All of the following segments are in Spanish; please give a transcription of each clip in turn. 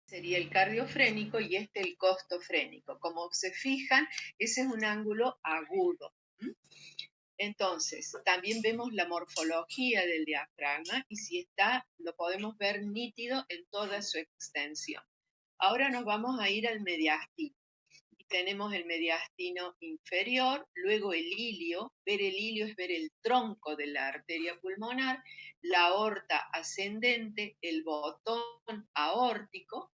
sería el cardiofrénico y este el costofrénico. Como se fijan, ese es un ángulo agudo. Entonces, también vemos la morfología del diafragma y si está, lo podemos ver nítido en toda su extensión. Ahora nos vamos a ir al mediastino. Y tenemos el mediastino inferior, luego el ilio. Ver el ilio es ver el tronco de la arteria pulmonar, la aorta ascendente, el botón aórtico,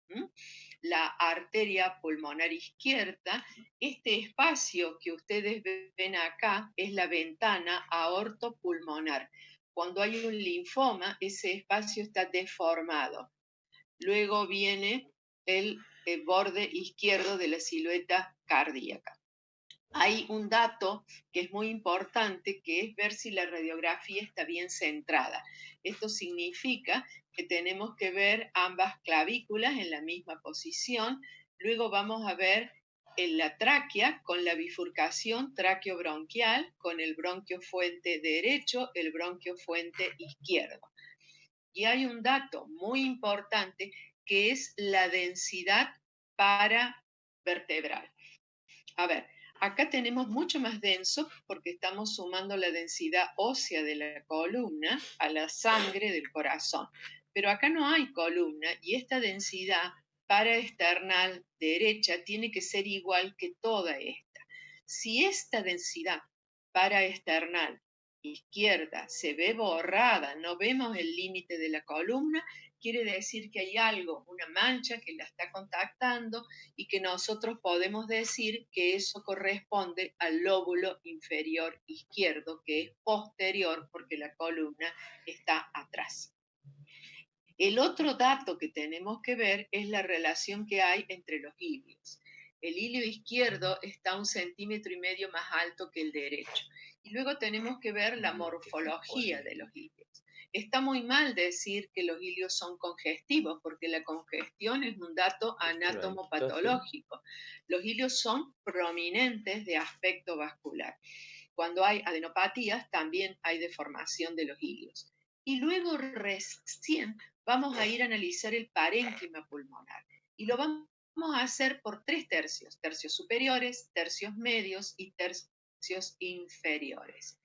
la arteria pulmonar izquierda. Este espacio que ustedes ven acá es la ventana aortopulmonar. Cuando hay un linfoma, ese espacio está deformado. Luego viene el borde izquierdo de la silueta cardíaca. Hay un dato que es muy importante, que es ver si la radiografía está bien centrada. Esto significa que tenemos que ver ambas clavículas en la misma posición. Luego vamos a ver en la tráquea con la bifurcación tráqueo-bronquial, con el bronquio fuente derecho, el bronquio fuente izquierdo. Y hay un dato muy importante que es la densidad paravertebral. A ver, acá tenemos mucho más denso porque estamos sumando la densidad ósea de la columna a la sangre del corazón. Pero acá no hay columna y esta densidad paraesternal derecha tiene que ser igual que toda esta. Si esta densidad paraesternal izquierda se ve borrada, no vemos el límite de la columna, quiere decir que hay algo, una mancha que la está contactando y que nosotros podemos decir que eso corresponde al lóbulo inferior izquierdo, que es posterior porque la columna está atrás. El otro dato que tenemos que ver es la relación que hay entre los ilios. El ilio izquierdo está 1,5 centímetros más alto que el derecho. Y luego tenemos que ver la morfología de los ilios. Está muy mal decir que los ilios son congestivos, porque la congestión es un dato anatomopatológico. Los ilios son prominentes de aspecto vascular. Cuando hay adenopatías, también hay deformación de los ilios. Y luego recién vamos a ir a analizar el parénquima pulmonar. Y lo vamos a hacer por 3 tercios: tercios superiores, tercios medios y tercios inferiores.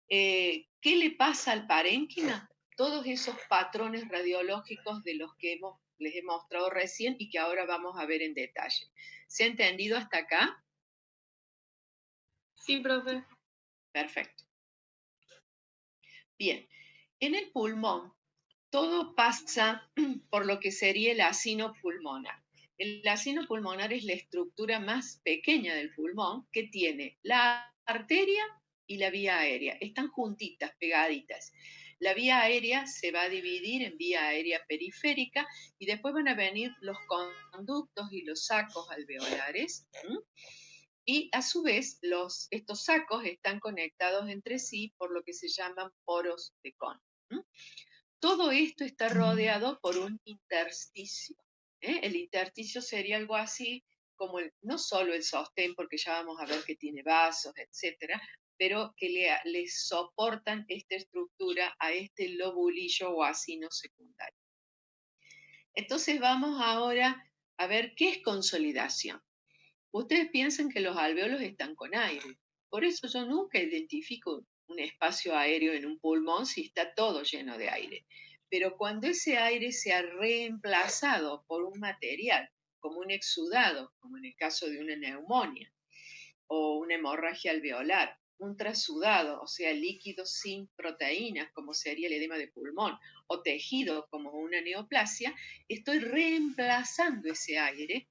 ¿Qué le pasa al parénquima? Todos esos patrones radiológicos de los que les he mostrado recién y que ahora vamos a ver en detalle. ¿Se ha entendido hasta acá? Sí, profe. Perfecto. Bien, en el pulmón todo pasa por lo que sería el acino pulmonar. El acino pulmonar es la estructura más pequeña del pulmón que tiene la arteria y la vía aérea. Están juntitas, pegaditas. La vía aérea se va a dividir en vía aérea periférica y después van a venir los conductos y los sacos alveolares. Y a su vez, estos sacos están conectados entre sí por lo que se llaman poros de Kohn. Todo esto está rodeado por un intersticio. El intersticio sería algo así como no solo el sostén, porque ya vamos a ver que tiene vasos, etcétera, pero que le soportan esta estructura a este lobulillo o acino secundario. Entonces vamos ahora a ver qué es consolidación. Ustedes piensan que los alvéolos están con aire. Por eso yo nunca identifico un espacio aéreo en un pulmón si está todo lleno de aire. Pero cuando ese aire se ha reemplazado por un material, como un exudado, como en el caso de una neumonía, o una hemorragia alveolar, un trasudado, o sea, líquido sin proteínas, como sería el edema de pulmón, o tejido, como una neoplasia, estoy reemplazando ese aire,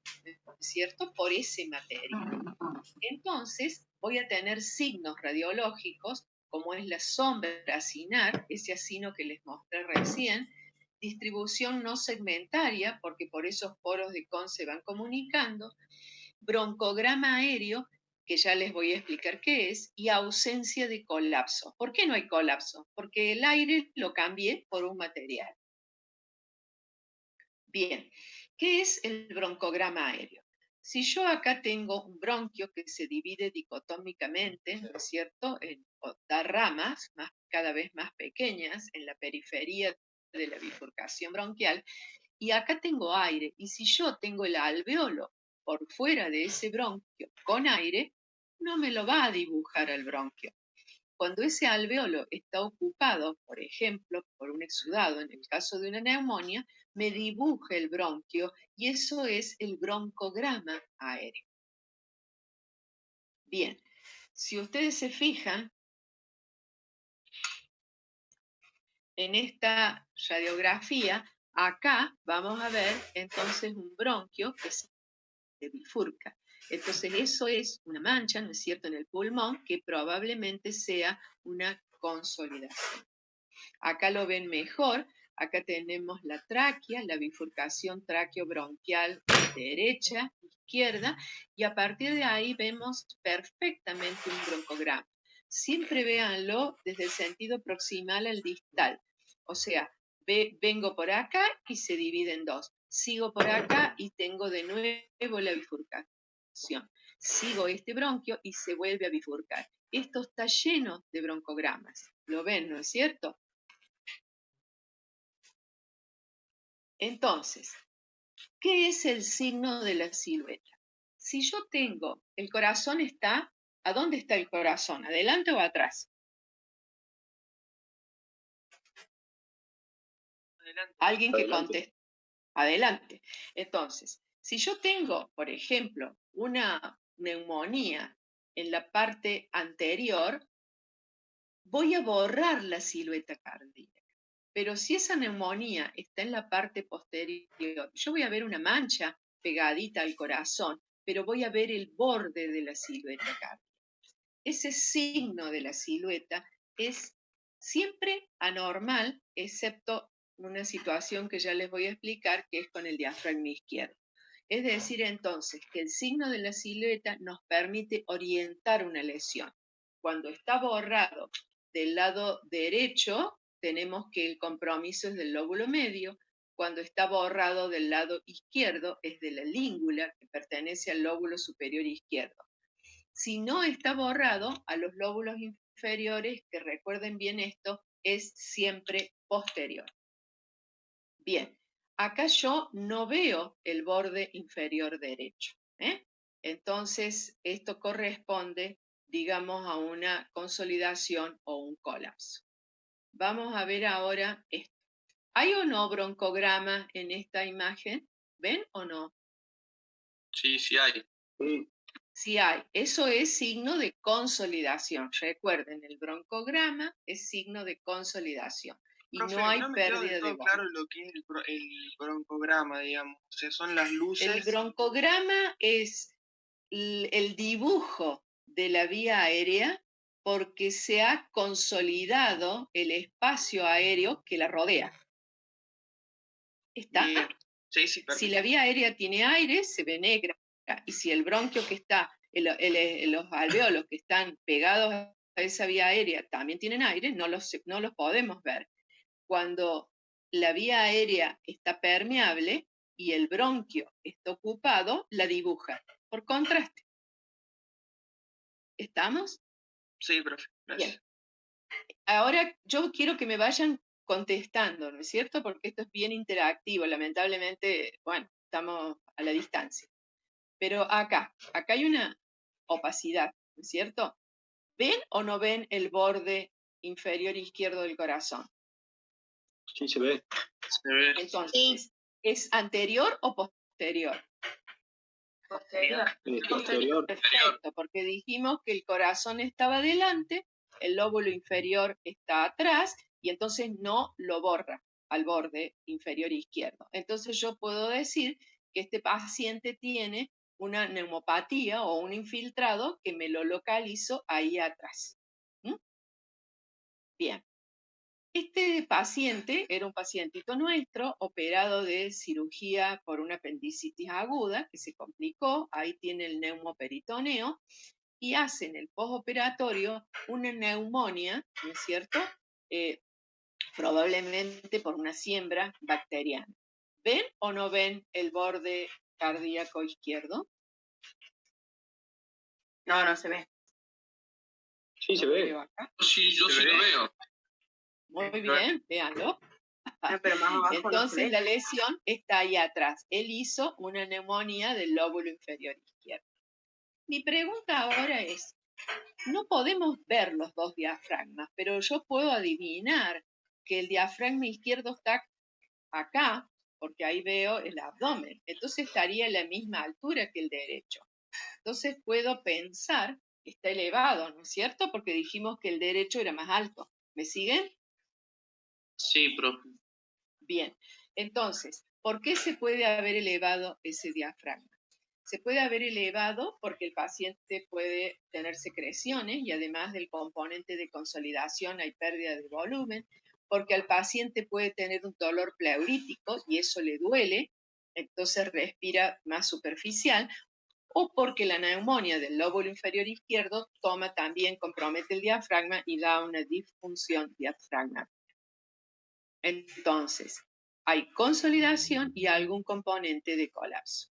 ¿cierto?, por ese material. Entonces, voy a tener signos radiológicos, como es la sombra acinar, ese acino que les mostré recién, distribución no segmentaria, porque por esos poros de Kohn se van comunicando, broncograma aéreo, que ya les voy a explicar qué es, y ausencia de colapso. ¿Por qué no hay colapso? Porque el aire lo cambié por un material. Bien, ¿qué es el broncograma aéreo? Si yo acá tengo un bronquio que se divide dicotómicamente, ¿no es cierto?, da ramas cada vez más pequeñas en la periferia de la bifurcación bronquial, y acá tengo aire. Y si yo tengo el alveolo por fuera de ese bronquio con aire, no me lo va a dibujar al bronquio. Cuando ese alveolo está ocupado, por ejemplo, por un exudado, en el caso de una neumonía, me dibuja el bronquio y eso es el broncograma aéreo. Bien, si ustedes se fijan, en esta radiografía, acá vamos a ver entonces un bronquio que se bifurca. Entonces eso es una mancha, ¿no es cierto?, en el pulmón que probablemente sea una consolidación. Acá lo ven mejor, acá tenemos la tráquea, la bifurcación tráqueo-bronquial derecha, izquierda, y a partir de ahí vemos perfectamente un broncograma. Siempre véanlo desde el sentido proximal al distal, o sea, vengo por acá y se divide en dos, sigo por acá y tengo de nuevo la bifurcación, sigo este bronquio y se vuelve a bifurcar. Esto está lleno de broncogramas, ¿lo ven, no es cierto? Entonces, ¿qué es el signo de la silueta? Si yo tengo, el corazón está, ¿a dónde está el corazón? ¿Adelante o atrás? Adelante. Alguien que conteste. Adelante. Entonces, si yo tengo, por ejemplo, una neumonía en la parte anterior, voy a borrar la silueta cardíaca. Pero si esa neumonía está en la parte posterior, yo voy a ver una mancha pegadita al corazón, pero voy a ver el borde de la silueta cardíaca. Ese signo de la silueta es siempre anormal, excepto una situación que ya les voy a explicar, que es con el diafragma izquierdo. Es decir, entonces, que el signo de la silueta nos permite orientar una lesión. Cuando está borrado del lado derecho, tenemos que el compromiso es del lóbulo medio. Cuando está borrado del lado izquierdo, es de la língula, que pertenece al lóbulo superior izquierdo. Si no está borrado, a los lóbulos inferiores, que recuerden bien esto, es siempre posterior. Bien, acá yo no veo el borde inferior derecho, ¿eh? Entonces, esto corresponde, digamos, a una consolidación o un colapso. Vamos a ver ahora esto. ¿Hay o no broncograma en esta imagen? ¿Ven o no? Sí, sí hay. Sí hay. Eso es signo de consolidación. Recuerden, el broncograma es signo de consolidación. Y Profe, no hay no me quedó pérdida del de todo volumen. claro lo que es el broncograma, digamos. O sea, son las luces. El broncograma es el dibujo de la vía aérea porque se ha consolidado el espacio aéreo que la rodea. ¿Está? Bien. Sí, sí, perfecto. Si la vía aérea tiene aire, se ve negra. Y si el bronquio que está, los alveolos que están pegados a esa vía aérea también tienen aire, no los podemos ver. Cuando la vía aérea está permeable y el bronquio está ocupado, la dibuja, por contraste. ¿Estamos? Sí, profe, gracias. Bien. Ahora yo quiero que me vayan contestando, ¿no es cierto? Porque esto es bien interactivo. Lamentablemente, bueno, estamos a la distancia. Pero acá hay una opacidad, ¿no es cierto? ¿Ven o no ven el borde inferior izquierdo del corazón? Sí, se ve. Se ve. Entonces, sí. ¿Es anterior o posterior? Posterior. Posterior. Perfecto, porque dijimos que el corazón estaba adelante, el lóbulo inferior está atrás y entonces no lo borra al borde inferior izquierdo. Entonces yo puedo decir que este paciente tiene una neumopatía o un infiltrado que me lo localizo ahí atrás. ¿Mm? Bien. Este paciente era un pacientito nuestro, operado de cirugía por una apendicitis aguda que se complicó, ahí tiene el neumoperitoneo, y hacen el postoperatorio una neumonía, ¿no es cierto? Probablemente por una siembra bacteriana. ¿Ven o no ven el borde cardíaco izquierdo? No, no se ve. Sí, se ve. Acá. Sí, yo sí lo veo. Muy bien, véanlo. Pero más abajo. Entonces la lesión está ahí atrás. Él hizo una neumonía del lóbulo inferior izquierdo. Mi pregunta ahora es, no podemos ver los dos diafragmas, pero yo puedo adivinar que el diafragma izquierdo está acá, porque ahí veo el abdomen. Entonces estaría a la misma altura que el derecho. Entonces puedo pensar que está elevado, ¿no es cierto? Porque dijimos que el derecho era más alto. ¿Me siguen? Sí, profe. Bien. Entonces, ¿por qué se puede haber elevado ese diafragma? Se puede haber elevado porque el paciente puede tener secreciones y además del componente de consolidación hay pérdida de volumen, porque el paciente puede tener un dolor pleurítico y eso le duele, entonces respira más superficial, o porque la neumonía del lóbulo inferior izquierdo toma también, compromete el diafragma y da una disfunción diafragmática. Entonces, hay consolidación y algún componente de colapso.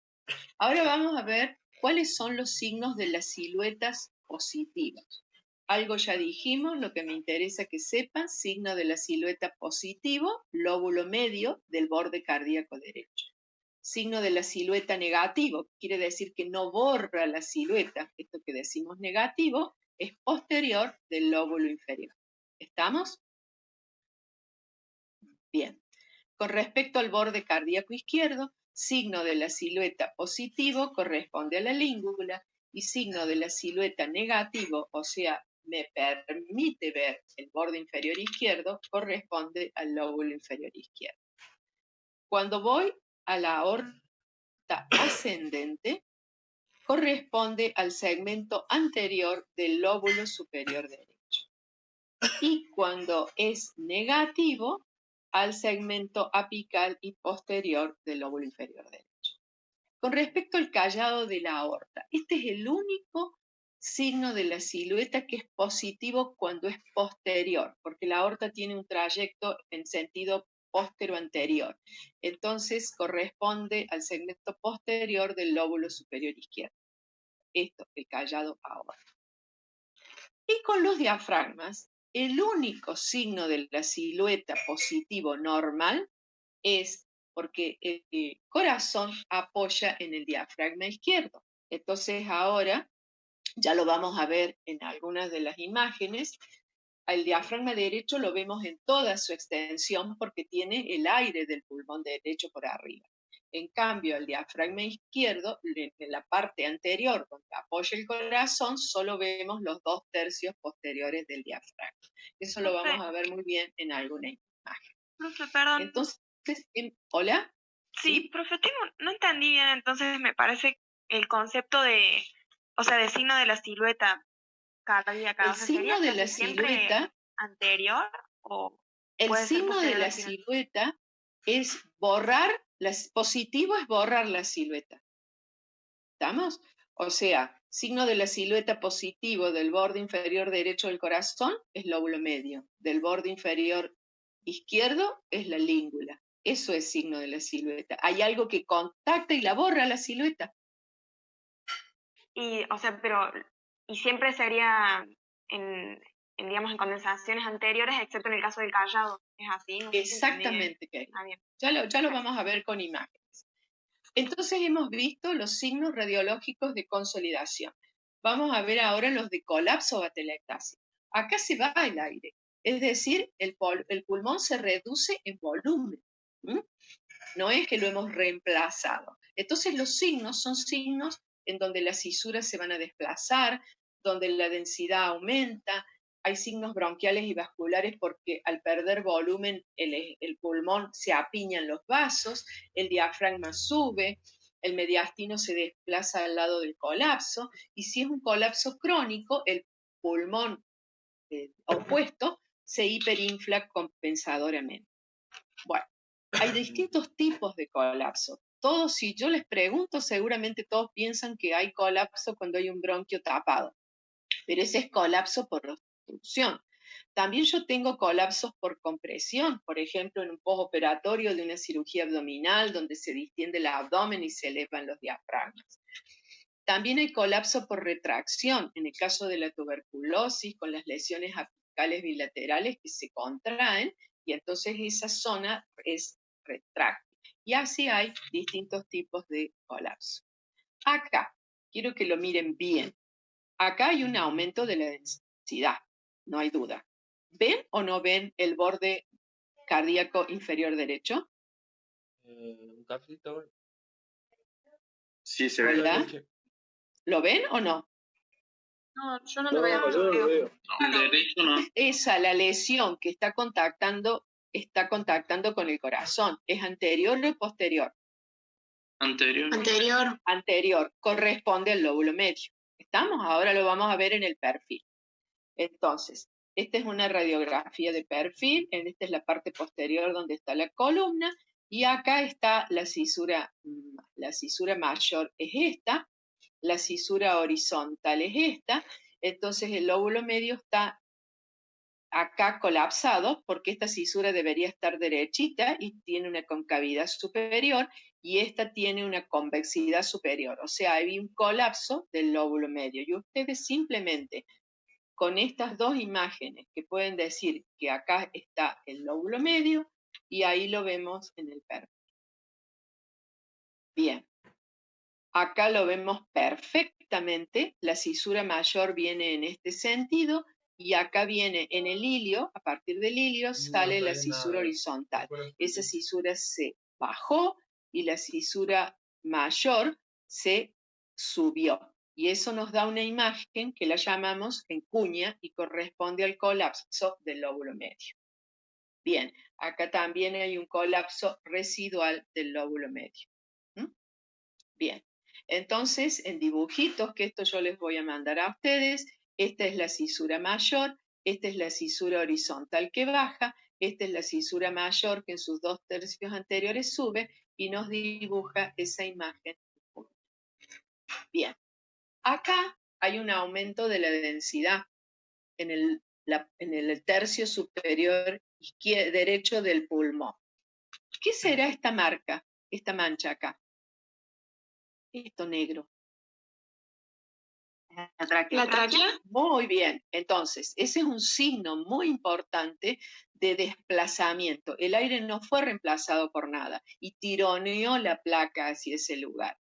Ahora vamos a ver cuáles son los signos de las siluetas positivas. Algo ya dijimos, lo que me interesa que sepan, signo de la silueta positivo, lóbulo medio del borde cardíaco derecho. Signo de la silueta negativo, quiere decir que no borra la silueta, esto que decimos negativo, es posterior del lóbulo inferior. ¿Estamos? Bien. Con respecto al borde cardíaco izquierdo, signo de la silueta positivo corresponde a la língula y signo de la silueta negativo, o sea, me permite ver el borde inferior izquierdo, corresponde al lóbulo inferior izquierdo. Cuando voy a la aorta ascendente, corresponde al segmento anterior del lóbulo superior derecho. Y cuando es negativo, al segmento apical y posterior del lóbulo inferior derecho. Con respecto al callado de la aorta, este es el único signo de la silueta que es positivo cuando es posterior, porque la aorta tiene un trayecto en sentido postero-anterior. Entonces corresponde al segmento posterior del lóbulo superior izquierdo. Esto, el callado aorta. Y con los diafragmas, el único signo de la silueta positivo normal es porque el corazón apoya en el diafragma izquierdo. Entonces ahora, ya lo vamos a ver en algunas de las imágenes, el diafragma derecho lo vemos en toda su extensión porque tiene el aire del pulmón derecho por arriba. En cambio, el diafragma izquierdo, en la parte anterior donde apoya el corazón, solo vemos los 2/3 posteriores del diafragma. Eso lo vamos a ver muy bien en alguna imagen. Profe, perdón. Entonces, ¿hola? Sí, profe, no entendí bien, entonces me parece el concepto de, o sea, de signo de la silueta cardíaca. El O sea, signo de ¿sería la siempre silueta, anterior o el puede ser signo de posterior la al final? silueta es borrar, positivo es borrar la silueta. ¿Estamos? O sea, signo de la silueta positivo del borde inferior derecho del corazón es lóbulo medio, del borde inferior izquierdo es la língula. Eso es signo de la silueta. Hay algo que contacta y la borra la silueta. Y, o sea, pero, y siempre sería digamos, en condensaciones anteriores, excepto en el caso del callado. ¿Es así? No sé si entendí bien. Exactamente, Kelly. Ah, bien. Ya lo vamos a ver con imágenes. Entonces hemos visto los signos radiológicos de consolidación. Vamos a ver ahora los de colapso o atelectasia. Acá se va el aire, es decir, el pulmón se reduce en volumen. No es que lo hemos reemplazado. Entonces los signos son signos en donde las cisuras se van a desplazar, donde la densidad aumenta. Hay signos bronquiales y vasculares porque al perder volumen el pulmón se apiña en los vasos, el diafragma sube, el mediastino se desplaza al lado del colapso y si es un colapso crónico, el pulmón opuesto se hiperinfla compensadoramente. Bueno, hay distintos tipos de colapso. Todos, si yo les pregunto, seguramente todos piensan que hay colapso cuando hay un bronquio tapado, pero ese es colapso por obstrucción. También yo tengo colapsos por compresión, por ejemplo, en un postoperatorio de una cirugía abdominal donde se distiende el abdomen y se elevan los diafragmas. También hay colapso por retracción, en el caso de la tuberculosis, con las lesiones apicales bilaterales que se contraen y entonces esa zona es retráctil. Y así hay distintos tipos de colapso. Acá, quiero que lo miren bien. Acá hay un aumento de la densidad, no hay duda. ¿Ven o no ven el borde cardíaco inferior derecho? Un cafecito. Sí, se ve. ¿Hola? ¿Lo ven o no? No, yo no lo veo. Yo no lo veo. No, derecho no. Esa, la lesión que está contactando con el corazón. ¿Es anterior o posterior? Anterior. Anterior, corresponde al lóbulo medio. ¿Estamos? Ahora lo vamos a ver en el perfil. Entonces, esta es una radiografía de perfil, esta es la parte posterior donde está la columna, y acá está la cisura mayor es esta, la cisura horizontal es esta, entonces el lóbulo medio está acá colapsado porque esta cisura debería estar derechita y tiene una concavidad superior y esta tiene una convexidad superior, o sea, hay un colapso del lóbulo medio y ustedes simplemente con estas dos imágenes que pueden decir que acá está el lóbulo medio y ahí lo vemos en el perfil. Bien, acá lo vemos perfectamente, la cisura mayor viene en este sentido y acá viene en el ilio, a partir del ilio sale la cisura horizontal. Esa cisura se bajó y la cisura mayor se subió. Y eso nos da una imagen que la llamamos en cuña y corresponde al colapso del lóbulo medio. Bien, acá también hay un colapso residual del lóbulo medio. Bien, entonces en dibujitos, que esto yo les voy a mandar a ustedes, esta es la cisura mayor, esta es la cisura horizontal que baja, esta es la cisura mayor que en sus 2/3 anteriores sube y nos dibuja esa imagen. Bien, acá hay un aumento de la densidad en el tercio superior derecho del pulmón. ¿Qué será esta marca, esta mancha acá? Esto negro. ¿La tráquea? ¿La tráquea? Muy bien. Entonces, ese es un signo muy importante de desplazamiento. El aire no fue reemplazado por nada y tironeó la placa hacia ese lugar.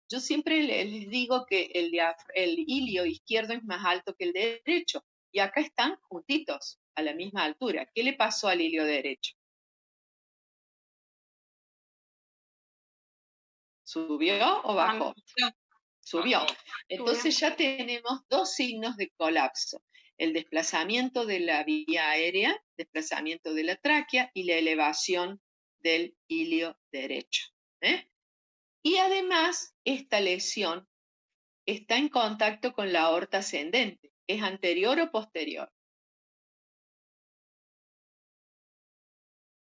Yo siempre les digo que el ilio izquierdo es más alto que el derecho y acá están juntitos, a la misma altura. ¿Qué le pasó al ilio derecho? ¿Subió o bajó? Subió. Entonces ya tenemos dos signos de colapso. El desplazamiento de la vía aérea, desplazamiento de la tráquea y la elevación del ilio derecho. Y además, esta lesión está en contacto con la aorta ascendente. ¿Es anterior o posterior?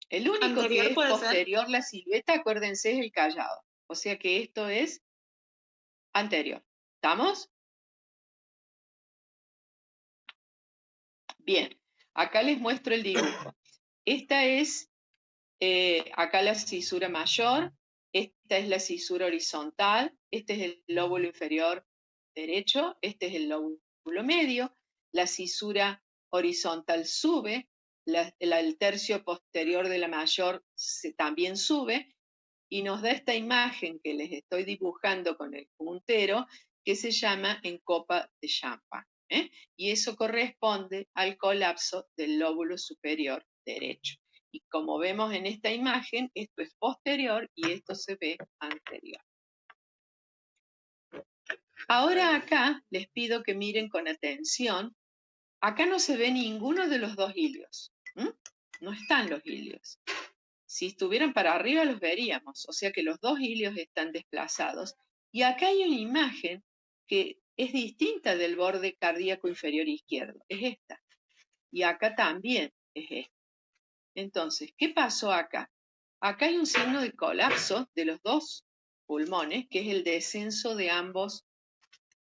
El único anterior que es posterior, la silueta, acuérdense, es el callado. O sea que esto es anterior. ¿Estamos? Bien, acá les muestro el dibujo. Esta es acá la cisura mayor, esta es la cisura horizontal, este es el lóbulo inferior derecho, este es el lóbulo medio, la cisura horizontal sube, el tercio posterior de la mayor también sube, y nos da esta imagen que les estoy dibujando con el puntero, que se llama en copa de champán. Y eso corresponde al colapso del lóbulo superior derecho. Y como vemos en esta imagen, esto es posterior y esto se ve anterior. Ahora acá les pido que miren con atención. Acá no se ve ninguno de los dos hilios. No están los hilios. Si estuvieran para arriba los veríamos, o sea que los dos hilios están desplazados. Y acá hay una imagen que es distinta del borde cardíaco inferior izquierdo, es esta. Y acá también es esta. Entonces, ¿qué pasó acá? Acá hay un signo de colapso de los dos pulmones, que es el descenso de ambos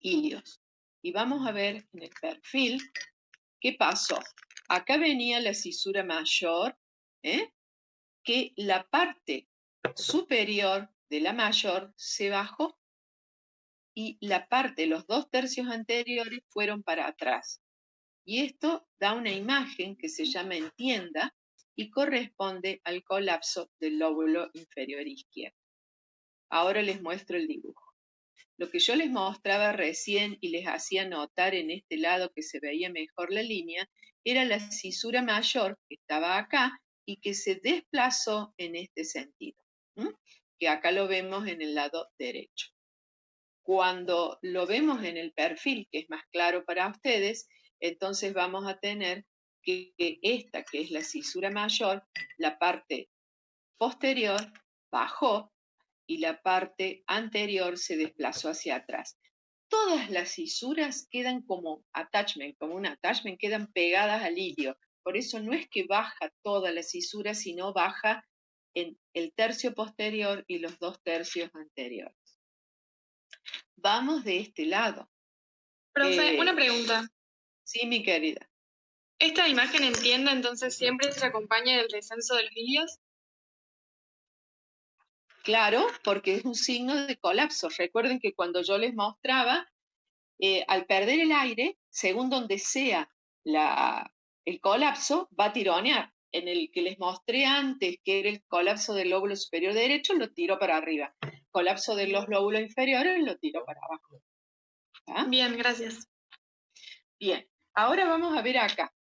hilios. Y vamos a ver en el perfil qué pasó. Acá venía la cisura mayor, que la parte superior de la mayor se bajó y la parte, los 2/3 anteriores fueron para atrás. Y esto da una imagen que se llama entienda y corresponde al colapso del lóbulo inferior izquierdo. Ahora les muestro el dibujo. Lo que yo les mostraba recién y les hacía notar en este lado que se veía mejor la línea, era la cisura mayor que estaba acá y que se desplazó en este sentido, que acá lo vemos en el lado derecho. Cuando lo vemos en el perfil, que es más claro para ustedes, entonces vamos a tener que esta, que es la cisura mayor, la parte posterior bajó y la parte anterior se desplazó hacia atrás. Todas las cisuras quedan como un attachment, quedan pegadas al ilio. Por eso no es que baja toda la cisura, sino baja en el tercio posterior y los 2 tercios anteriores. Vamos de este lado. Profe, una pregunta. Sí, mi querida. ¿Esta imagen entiende entonces siempre se acompaña del descenso de los ilios? Claro, porque es un signo de colapso. Recuerden que cuando yo les mostraba, al perder el aire, según donde sea el colapso, va a tironear. En el que les mostré antes, que era el colapso del lóbulo superior derecho, lo tiro para arriba. Colapso de los lóbulos inferiores, lo tiro para abajo. ¿Ah? Bien, gracias. Bien, ahora vamos a ver acá.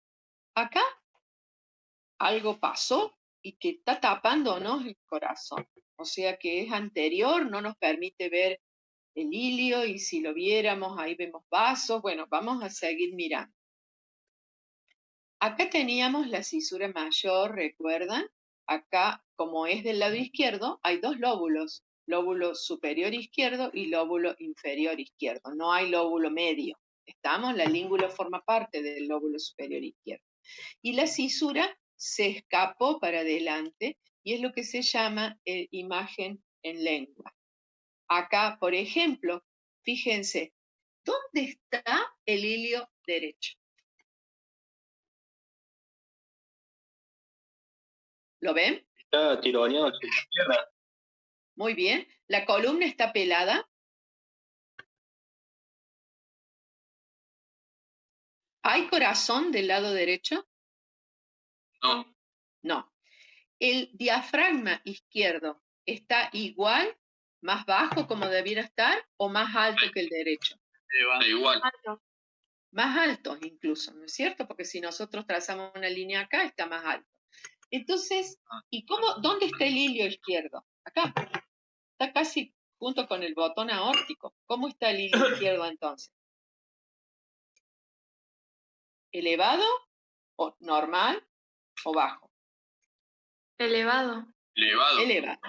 Acá algo pasó y que está tapándonos el corazón. O sea que es anterior, no nos permite ver el ilio y si lo viéramos ahí vemos vasos. Bueno, vamos a seguir mirando. Acá teníamos la cisura mayor, ¿recuerdan? Acá, como es del lado izquierdo, hay 2 lóbulos, lóbulo superior izquierdo y lóbulo inferior izquierdo. No hay lóbulo medio. ¿Estamos? La língula forma parte del lóbulo superior izquierdo. Y la cisura se escapó para adelante y es lo que se llama imagen en lengua. Acá, por ejemplo, fíjense, ¿dónde está el ilio derecho? ¿Lo ven? Está tironeado hacia la izquierda. Muy bien. ¿La columna está pelada? ¿Hay corazón del lado derecho? No. No. ¿El diafragma izquierdo está igual, más bajo como debiera estar, o más alto que el derecho? Igual. Alto. Más alto incluso, ¿no es cierto? Porque si nosotros trazamos una línea acá, está más alto. Entonces, ¿dónde está el ilio izquierdo? Acá. Está casi junto con el botón aórtico. ¿Cómo está el ilio izquierdo entonces? ¿Elevado o normal o bajo? Elevado. Elevado.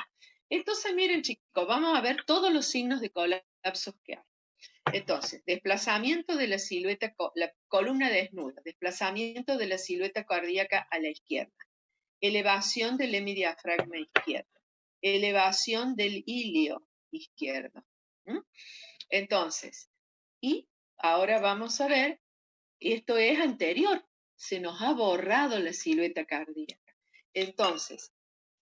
Entonces, miren chicos, vamos a ver todos los signos de colapsos que hay. Entonces, desplazamiento de la silueta, la columna desnuda, desplazamiento de la silueta cardíaca a la izquierda, elevación del hemidiafragma izquierdo, elevación del ilio izquierdo. Entonces, y ahora vamos a ver, esto es anterior, se nos ha borrado la silueta cardíaca. Entonces,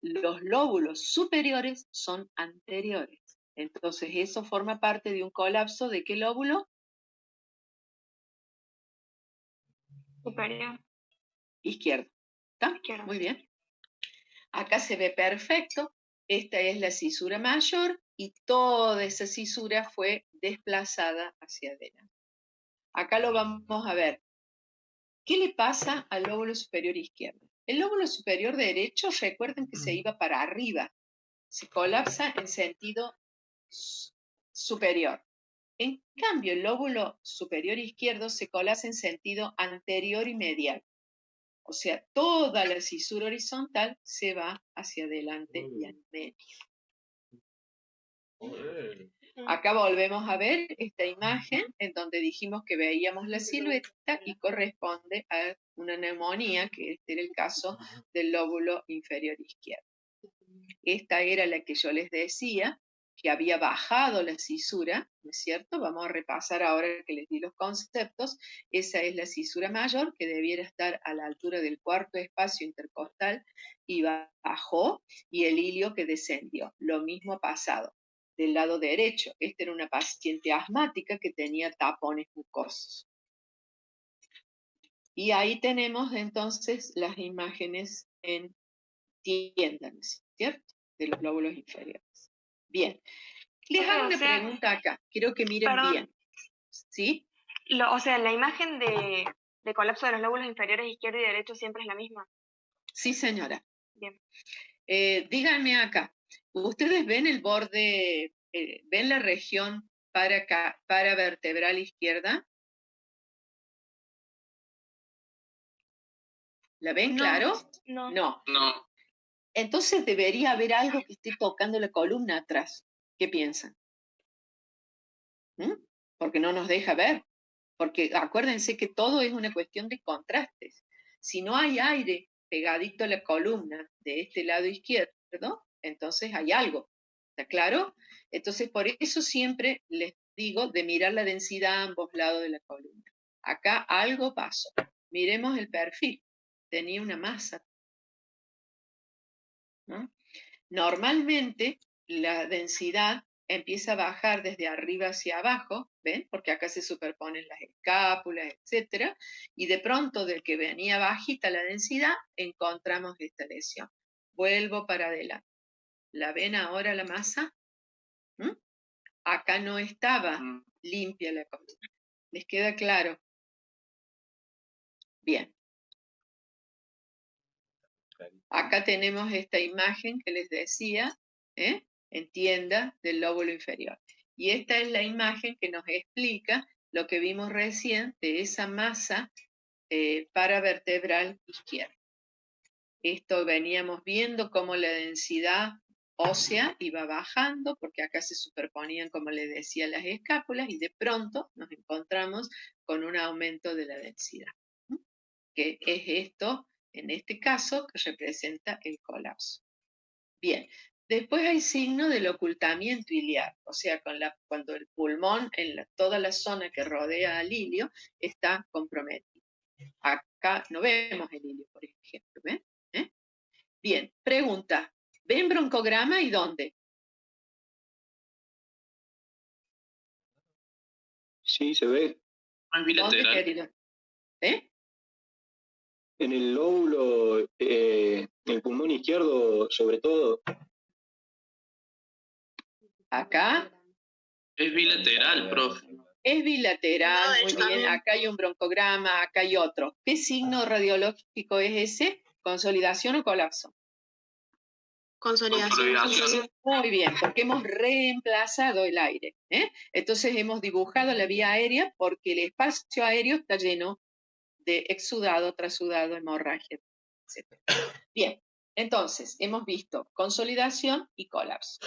los lóbulos superiores son anteriores. Entonces, eso forma parte de un colapso ¿de qué lóbulo? Superior. Izquierdo. ¿Está? Izquierdo. Muy bien. Acá se ve perfecto. Esta es la cisura mayor y toda esa cisura fue desplazada hacia adelante. Acá lo vamos a ver. ¿Qué le pasa al lóbulo superior izquierdo? El lóbulo superior derecho, recuerden que se iba para arriba. Se colapsa en sentido superior. En cambio, el lóbulo superior izquierdo se colapsa en sentido anterior y medial. O sea, toda la cisura horizontal se va hacia adelante y al medio. Acá volvemos a ver esta imagen en donde dijimos que veíamos la silueta y corresponde a una neumonía, que este era el caso del lóbulo inferior izquierdo. Esta era la que yo les decía, que había bajado la cisura, ¿no es cierto? Vamos a repasar ahora que les di los conceptos. Esa es la cisura mayor, que debiera estar a la altura del cuarto espacio intercostal, y bajó, y el ilio que descendió. Lo mismo ha pasado del lado derecho. Esta era una paciente asmática que tenía tapones mucosos. Y ahí tenemos entonces las imágenes entiendan, ¿cierto? De los lóbulos inferiores. Bien. Les hago una pregunta acá. Quiero que miren bien. ¿Sí? O sea, la imagen de colapso de los lóbulos inferiores izquierdo y derecho siempre es la misma. Sí, señora. Bien. Díganme acá. ¿Ustedes ven el borde, ven la región paravertebral izquierda? ¿La ven claro? No. No. Entonces debería haber algo que esté tocando la columna atrás. ¿Qué piensan? Porque no nos deja ver. Porque acuérdense que todo es una cuestión de contrastes. Si no hay aire pegadito a la columna de este lado izquierdo, entonces hay algo. ¿Está claro? Entonces, por eso siempre les digo de mirar la densidad a ambos lados de la columna. Acá algo pasó. Miremos el perfil. Tenía una masa, ¿no? Normalmente la densidad empieza a bajar desde arriba hacia abajo, ¿ven? Porque acá se superponen las escápulas, etcétera, y de pronto del que venía bajita la densidad, encontramos esta lesión. Vuelvo para adelante. ¿La ven ahora la masa? Acá no estaba limpia la columna. ¿Les queda claro? Bien. Acá tenemos esta imagen que les decía, entienda, del lóbulo inferior. Y esta es la imagen que nos explica lo que vimos recién de esa masa paravertebral izquierda. Esto veníamos viendo cómo la densidad ósea iba bajando, porque acá se superponían, como les decía, las escápulas, y de pronto nos encontramos con un aumento de la densidad, que es esto, en este caso, que representa el colapso. Bien, después hay signo del ocultamiento iliar, o sea, cuando el pulmón, toda la zona que rodea al ilio, está comprometido. Acá no vemos el ilio, por ejemplo, ¿ven? Bien, pregunta, ¿ven broncograma y dónde? Sí, se ve. Es bilateral. ¿Dónde, querido? En el lóbulo, el pulmón izquierdo, sobre todo. Acá. Es bilateral, profe. Es bilateral, No, muy está bien. bien. Acá hay un broncograma, acá hay otro. ¿Qué signo radiológico es ese? ¿Consolidación o colapso? Consolidación. Muy bien, porque hemos reemplazado el aire. Entonces hemos dibujado la vía aérea porque el espacio aéreo está lleno de exudado, trasudado, hemorragia, etc. Bien, entonces hemos visto consolidación y colapso.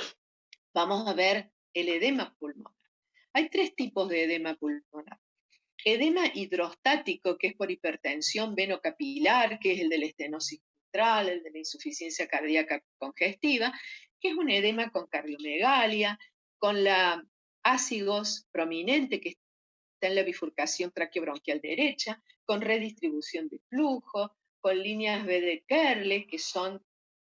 Vamos a ver el edema pulmonar. Hay tres tipos de edema pulmonar. Edema hidrostático, que es por hipertensión venocapilar, que es el de la estenosis mitral, el de la insuficiencia cardíaca congestiva, que es un edema con cardiomegalia, con la ácidos prominente que está en la bifurcación traqueobronquial derecha, con redistribución de flujo, con líneas B de Kerle, que son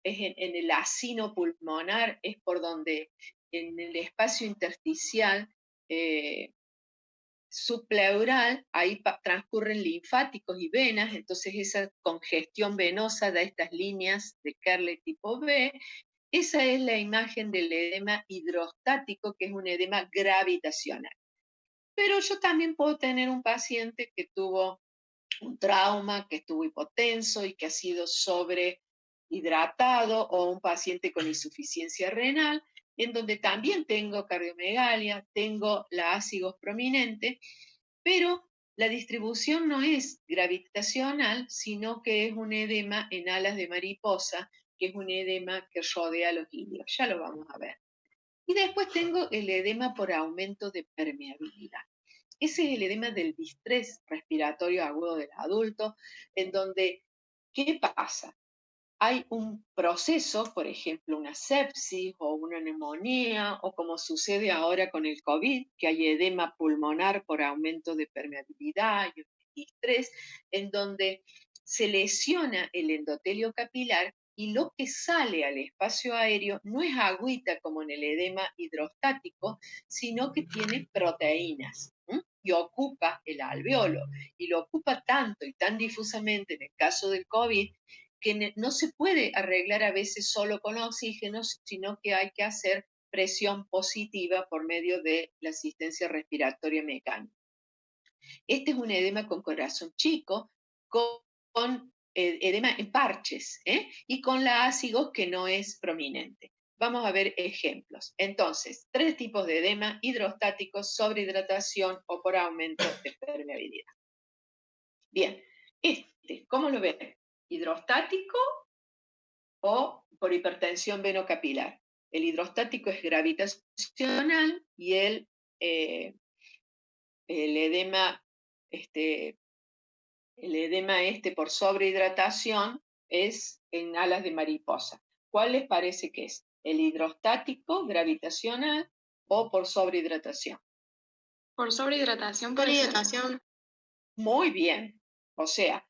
en el acino pulmonar, es por donde en el espacio intersticial subpleural, ahí transcurren linfáticos y venas, entonces esa congestión venosa da estas líneas de Kerle tipo B. Esa es la imagen del edema hidrostático, que es un edema gravitacional. Pero yo también puedo tener un paciente que tuvo un trauma, que estuvo hipotenso y que ha sido sobrehidratado, o un paciente con insuficiencia renal, en donde también tengo cardiomegalia, tengo la ácidos prominente, pero la distribución no es gravitacional, sino que es un edema en alas de mariposa, que es un edema que rodea los ilios. Ya lo vamos a ver. Y después tengo el edema por aumento de permeabilidad. Ese es el edema del distrés respiratorio agudo del adulto, en donde, ¿qué pasa? Hay un proceso, por ejemplo, una sepsis o una neumonía, o como sucede ahora con el COVID, que hay edema pulmonar por aumento de permeabilidad y distrés, en donde se lesiona el endotelio capilar y lo que sale al espacio aéreo no es agüita como en el edema hidrostático, sino que tiene proteínas y ocupa el alveolo. Y lo ocupa tanto y tan difusamente en el caso del COVID, que no se puede arreglar a veces solo con oxígeno, sino que hay que hacer presión positiva por medio de la asistencia respiratoria mecánica. Este es un edema con corazón chico, con edema en parches, y con la ácido que no es prominente. Vamos a ver ejemplos. Entonces, 3 tipos de edema: hidrostáticos, sobrehidratación o por aumento de permeabilidad. Bien, ¿cómo lo ven? ¿Hidrostático o por hipertensión venocapilar? El hidrostático es gravitacional y el edema por sobrehidratación es en alas de mariposa. ¿Cuál les parece que es? ¿El hidrostático, gravitacional o por sobrehidratación? Por sobrehidratación. Por hidratación. Muy bien. O sea,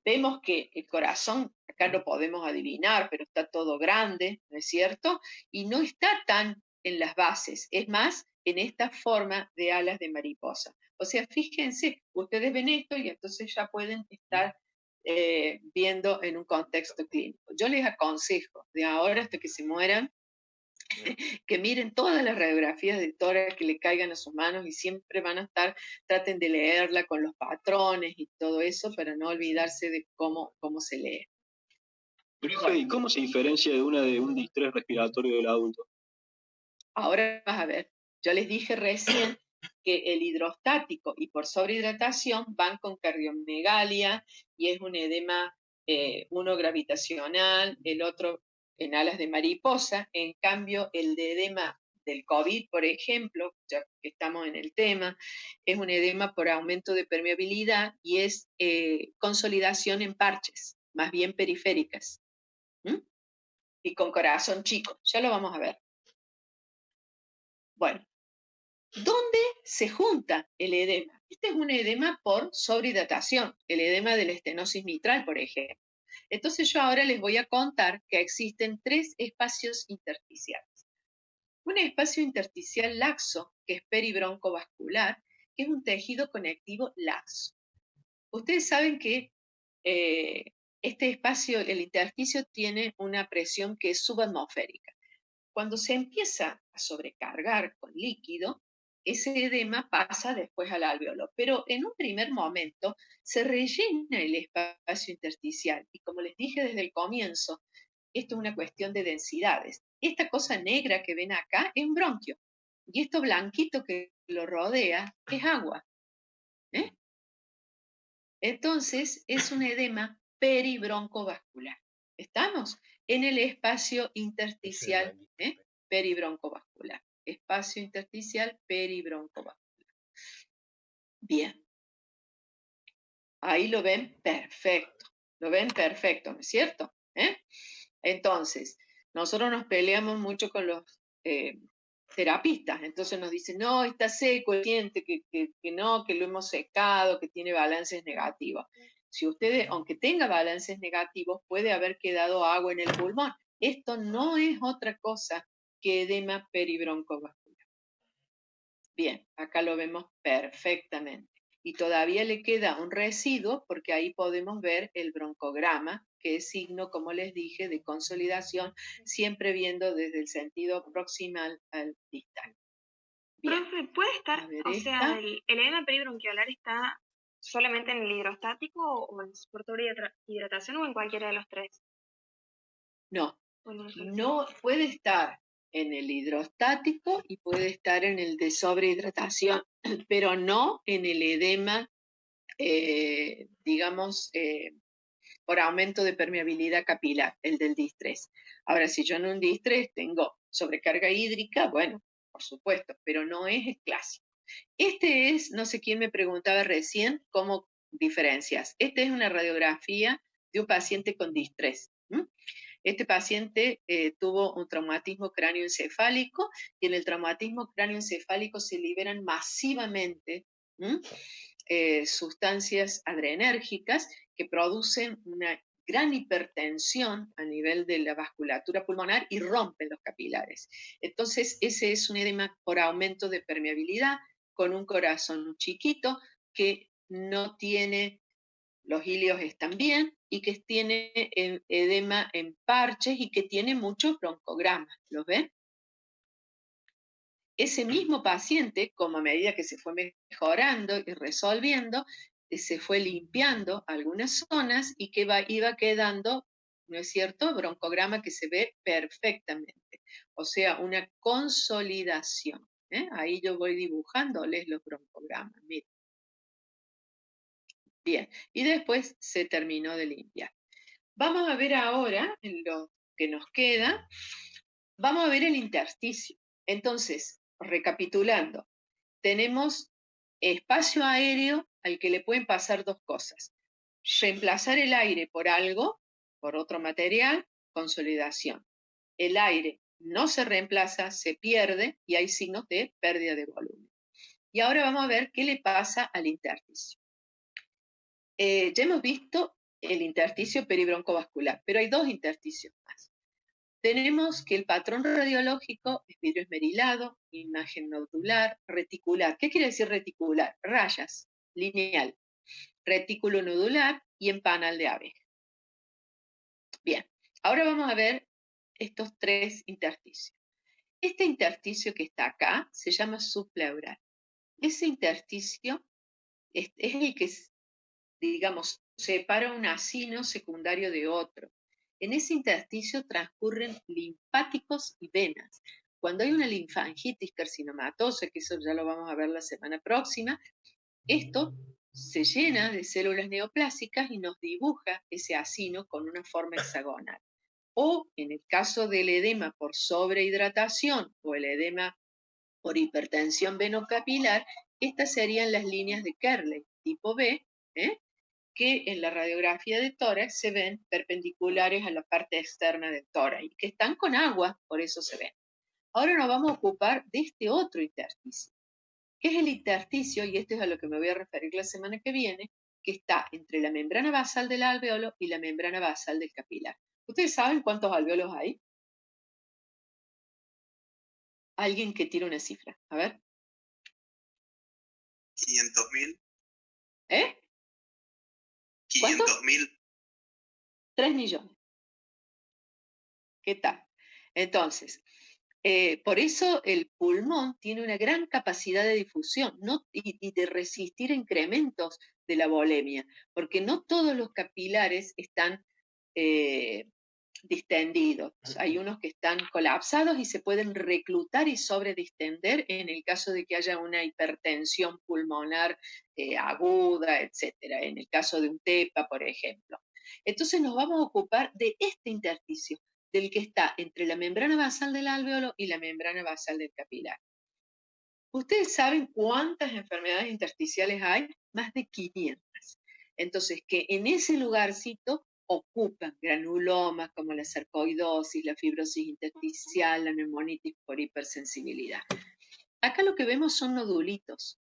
vemos que el corazón, acá lo podemos adivinar, pero está todo grande, ¿no es cierto? Y no está tan en las bases, es más en esta forma de alas de mariposa. O sea, fíjense, ustedes ven esto y entonces ya pueden estar viendo en un contexto clínico. Yo les aconsejo, de ahora hasta que se mueran, que miren todas las radiografías de tórax que le caigan a sus manos y siempre van a estar, traten de leerla con los patrones y todo eso para no olvidarse de cómo se lee. Profe, ¿y cómo se diferencia de un distrés respiratorio del adulto? Ahora vas a ver, yo les dije recién que el hidrostático y por sobrehidratación van con cardiomegalia y es un edema, uno gravitacional, el otro en alas de mariposa. En cambio, el de edema del COVID, por ejemplo, ya que estamos en el tema, es un edema por aumento de permeabilidad y es consolidación en parches, más bien periféricas. Y con corazón chico, ya lo vamos a ver. Bueno, ¿dónde se junta el edema? Este es un edema por sobrehidratación, el edema de la estenosis mitral, por ejemplo. Entonces yo ahora les voy a contar que existen 3 espacios intersticiales. Un espacio intersticial laxo, que es peribroncovascular, que es un tejido conectivo laxo. Ustedes saben que este espacio, el intersticio, tiene una presión que es subatmosférica. Cuando se empieza a sobrecargar con líquido, ese edema pasa después al alvéolo, pero en un primer momento se rellena el espacio intersticial y como les dije desde el comienzo, esto es una cuestión de densidades. Esta cosa negra que ven acá es un bronquio y esto blanquito que lo rodea es agua. Entonces es un edema peribroncovascular. ¿Estamos? En el espacio intersticial peribroncovascular. Espacio intersticial peribroncovascular. Bien. Ahí lo ven perfecto. Lo ven perfecto, ¿no es cierto? Entonces, nosotros nos peleamos mucho con los terapistas. Entonces nos dicen, no, está seco, siente que no, que lo hemos secado, que tiene balances negativos. Si ustedes, aunque tenga balances negativos, puede haber quedado agua en el pulmón. Esto no es otra cosa que edema peribroncovascular. Bien, acá lo vemos perfectamente. Y todavía le queda un residuo porque ahí podemos ver el broncograma, que es signo, como les dije, de consolidación, siempre viendo desde el sentido proximal al distal. Bien. Profe, ¿puede estar, o sea, el edema peribronquiolar está solamente en el hidrostático o en por hidratación o en cualquiera de los 3? No, no puede estar en el hidrostático y puede estar en el de sobrehidratación, pero no en el edema, por aumento de permeabilidad capilar, el del distrés. Ahora, si yo en un distrés tengo sobrecarga hídrica, bueno, por supuesto, pero no es clásico. Este es, no sé quién me preguntaba recién, cómo diferencias. Esta es una radiografía de un paciente con distrés. Este paciente tuvo un traumatismo cráneoencefálico y en el traumatismo cráneoencefálico se liberan masivamente sustancias adrenérgicas que producen una gran hipertensión a nivel de la vasculatura pulmonar y rompen los capilares. Entonces, ese es un edema por aumento de permeabilidad con un corazón chiquito que no tiene, los ilios están bien y que tiene edema en parches y que tiene muchos broncogramas. ¿Los ven? Ese mismo paciente, como a medida que se fue mejorando y resolviendo, se fue limpiando algunas zonas y que iba quedando, ¿no es cierto?, broncograma que se ve perfectamente. O sea, una consolidación. Ahí yo voy dibujándoles los broncogramas. Miren. Bien, y después se terminó de limpiar. Vamos a ver ahora, en lo que nos queda, vamos a ver el intersticio. Entonces, recapitulando, tenemos espacio aéreo al que le pueden pasar dos cosas. Reemplazar el aire por algo, por otro material, consolidación. El aire no se reemplaza, se pierde y hay signos de pérdida de volumen. Y ahora vamos a ver qué le pasa al intersticio. Ya hemos visto el intersticio peribroncovascular, pero hay dos intersticios más. Tenemos que el patrón radiológico es vidrio esmerilado, imagen nodular, reticular. ¿Qué quiere decir reticular? Rayas, lineal, retículo nodular y empanal de abeja. Bien, ahora vamos a ver estos tres intersticios. Este intersticio que está acá se llama subpleural. Ese intersticio es el que, digamos, separa un acino secundario de otro. En ese intersticio transcurren linfáticos y venas. Cuando hay una linfangitis carcinomatosa, que eso ya lo vamos a ver la semana próxima, esto se llena de células neoplásicas y nos dibuja ese acino con una forma hexagonal. O en el caso del edema por sobrehidratación o el edema por hipertensión venocapilar, estas serían las líneas de Kerley tipo B, que en la radiografía de tórax se ven perpendiculares a la parte externa del tórax y que están con agua, por eso se ven. Ahora nos vamos a ocupar de este otro intersticio, que es el intersticio, y esto es a lo que me voy a referir la semana que viene, que está entre la membrana basal del alvéolo y la membrana basal del capilar. ¿Ustedes saben cuántos alvéolos hay? Alguien que tire una cifra, a ver. 500.000. ¿Eh? 500.000. 3 millones. ¿Qué tal? Entonces, por eso el pulmón tiene una gran capacidad de difusión y de resistir incrementos de la volemia, porque no todos los capilares están distendidos. Hay unos que están colapsados y se pueden reclutar y sobredistender en el caso de que haya una hipertensión pulmonar aguda, etcétera, en el caso de un TEPA, por ejemplo. Entonces nos vamos a ocupar de este intersticio, del que está entre la membrana basal del alvéolo y la membrana basal del capilar. ¿Ustedes saben cuántas enfermedades intersticiales hay? Más de 500. Entonces, que en ese lugarcito ocupan granulomas como la sarcoidosis, la fibrosis intersticial, la neumonitis por hipersensibilidad. Acá lo que vemos son nodulitos.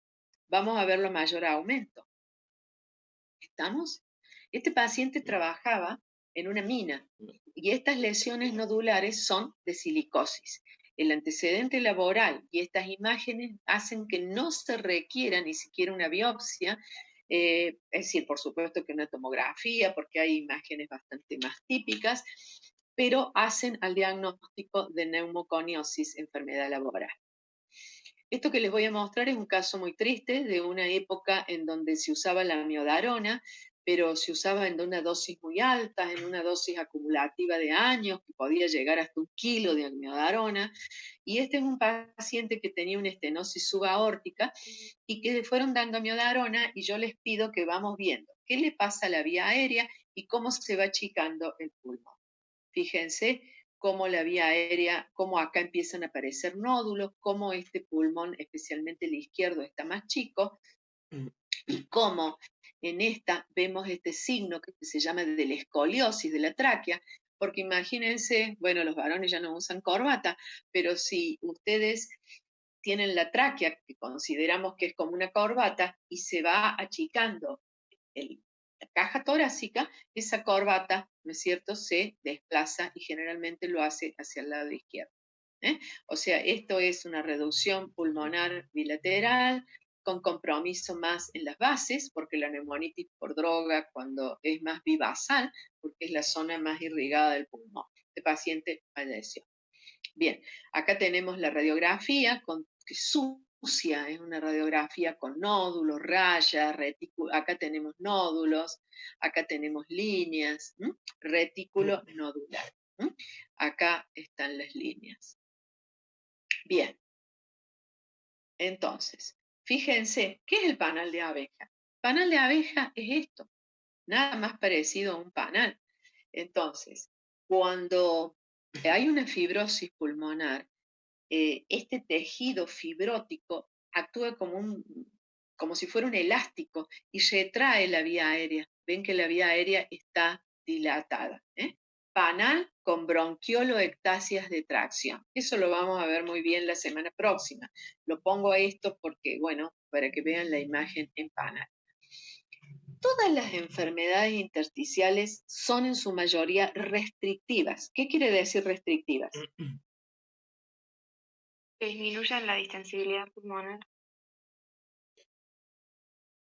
Vamos a verlo a mayor aumento. ¿Estamos? Este paciente trabajaba en una mina y estas lesiones nodulares son de silicosis. El antecedente laboral y estas imágenes hacen que no se requiera ni siquiera una biopsia, es decir, por supuesto que una tomografía, porque hay imágenes bastante más típicas, pero hacen al diagnóstico de neumoconiosis, enfermedad laboral. Esto que les voy a mostrar es un caso muy triste de una época en donde se usaba la amiodarona, pero se usaba en una dosis muy alta, en una dosis acumulativa de años, que podía llegar hasta 1 kilo de amiodarona. Y este es un paciente que tenía una estenosis subaórtica y que le fueron dando amiodarona, y yo les pido que vamos viendo qué le pasa a la vía aérea y cómo se va achicando el pulmón. Fíjense cómo la vía aérea, cómo acá empiezan a aparecer nódulos, cómo este pulmón, especialmente el izquierdo, está más chico, y cómo en esta vemos este signo que se llama de la escoliosis de la tráquea, porque imagínense, bueno, los varones ya no usan corbata, pero si ustedes tienen la tráquea, que consideramos que es como una corbata, y se va achicando la caja torácica, esa corbata, ¿no es cierto?, se desplaza y generalmente lo hace hacia el lado izquierdo. O sea, esto es una reducción pulmonar bilateral, con compromiso más en las bases, porque la neumonitis por droga cuando es más bivasal, porque es la zona más irrigada del pulmón. Este paciente falleció. Bien, acá tenemos la radiografía, que sucia, es una radiografía con nódulos, rayas, retículo. Acá tenemos nódulos, acá tenemos líneas, retículo nodular. Acá están las líneas. Bien, entonces, fíjense, ¿qué es el panal de abeja? El panal de abeja es esto, nada más parecido a un panal. Entonces, cuando hay una fibrosis pulmonar, este tejido fibrótico actúa como si fuera un elástico y retrae la vía aérea. Ven que la vía aérea está dilatada. Panal con bronquioloectasias de tracción. Eso lo vamos a ver muy bien la semana próxima. Lo pongo a esto porque, bueno, para que vean la imagen en panal. Todas las enfermedades intersticiales son en su mayoría restrictivas. ¿Qué quiere decir restrictivas? Que disminuyan la distensibilidad pulmonar.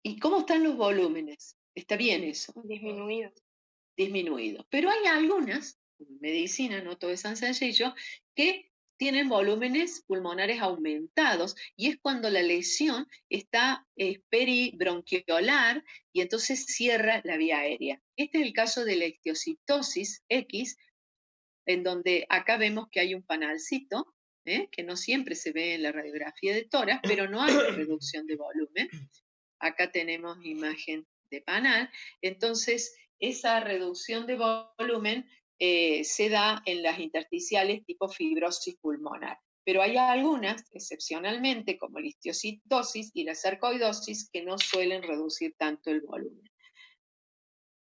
¿Y cómo están los volúmenes? Está bien eso. Disminuidos. Disminuidos. Pero hay algunas, en medicina, no todo es tan sencillo, que tienen volúmenes pulmonares aumentados y es cuando la lesión está peribronquiolar y entonces cierra la vía aérea. Este es el caso de la ictiocitosis X, en donde acá vemos que hay un panalcito, que no siempre se ve en la radiografía de tórax, pero no hay reducción de volumen. Acá tenemos imagen de panal. Entonces, esa reducción de volumen se da en las intersticiales tipo fibrosis pulmonar. Pero hay algunas, excepcionalmente, como la histiocytosis y la sarcoidosis, que no suelen reducir tanto el volumen.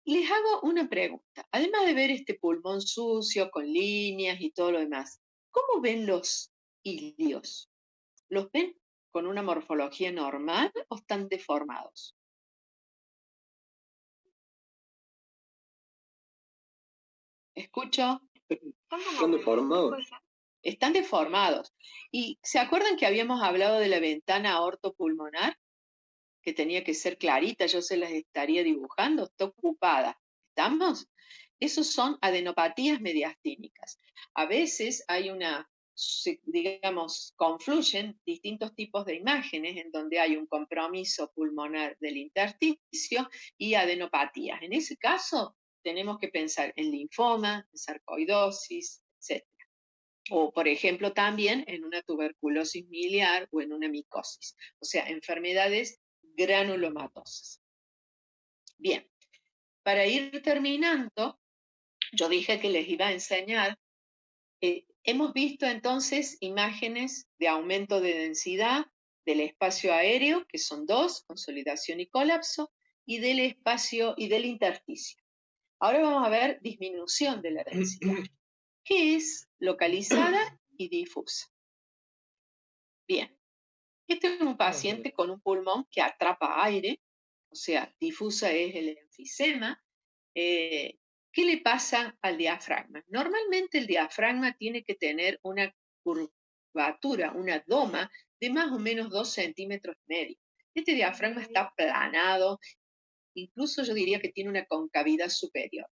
Les hago una pregunta. Además de ver este pulmón sucio, con líneas y todo lo demás, ¿cómo ven los ilios? ¿Los ven con una morfología normal o están deformados? ¿Escucho? ¿Están deformados? Están deformados. ¿Y se acuerdan que habíamos hablado de la ventana aortopulmonar? Que tenía que ser clarita, yo se las estaría dibujando, está ocupada. ¿Estamos? Esos son adenopatías mediastínicas. A veces hay digamos, confluyen distintos tipos de imágenes en donde hay un compromiso pulmonar del intersticio y adenopatías. En ese caso, tenemos que pensar en linfoma, en sarcoidosis, etc. O, por ejemplo, también en una tuberculosis miliar o en una micosis. O sea, enfermedades granulomatosas. Bien, para ir terminando, yo dije que les iba a enseñar, hemos visto entonces imágenes de aumento de densidad del espacio aéreo, que son dos, consolidación y colapso, y del espacio y del intersticio. Ahora vamos a ver disminución de la densidad, que es localizada y difusa. Bien, este es un paciente con un pulmón que atrapa aire, o sea, difusa es el enfisema. ¿Qué le pasa al diafragma? Normalmente el diafragma tiene que tener una curvatura, una doma de más o menos 2,5 centímetros. Este diafragma está aplanado, incluso yo diría que tiene una concavidad superior.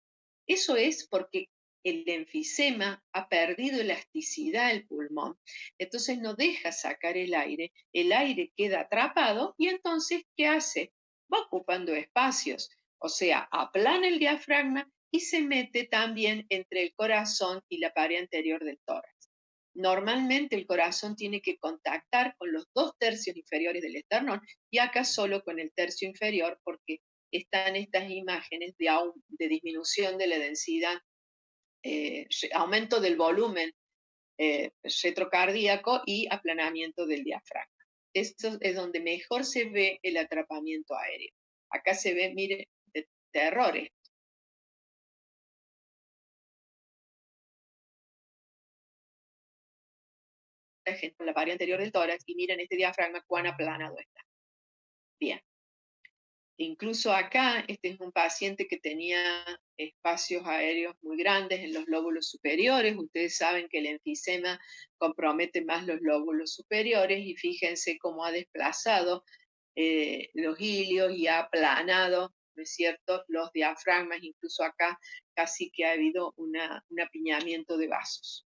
Eso es porque el enfisema ha perdido elasticidad del pulmón, entonces no deja sacar el aire queda atrapado y entonces, ¿qué hace? Va ocupando espacios, o sea, aplana el diafragma y se mete también entre el corazón y la pared anterior del tórax. Normalmente el corazón tiene que contactar con los 2 tercios inferiores del esternón y acá solo con el tercio inferior porque están estas imágenes de disminución de la densidad, aumento del volumen retrocardíaco y aplanamiento del diafragma. Esto es donde mejor se ve el atrapamiento aéreo. Acá se ve, mire, de terrores. La pared anterior del tórax y miren este diafragma cuán aplanado está. Bien. Incluso acá, este es un paciente que tenía espacios aéreos muy grandes en los lóbulos superiores. Ustedes saben que el enfisema compromete más los lóbulos superiores y fíjense cómo ha desplazado los ilios y ha aplanado, ¿no es cierto?, los diafragmas, incluso acá casi que ha habido un apiñamiento de vasos.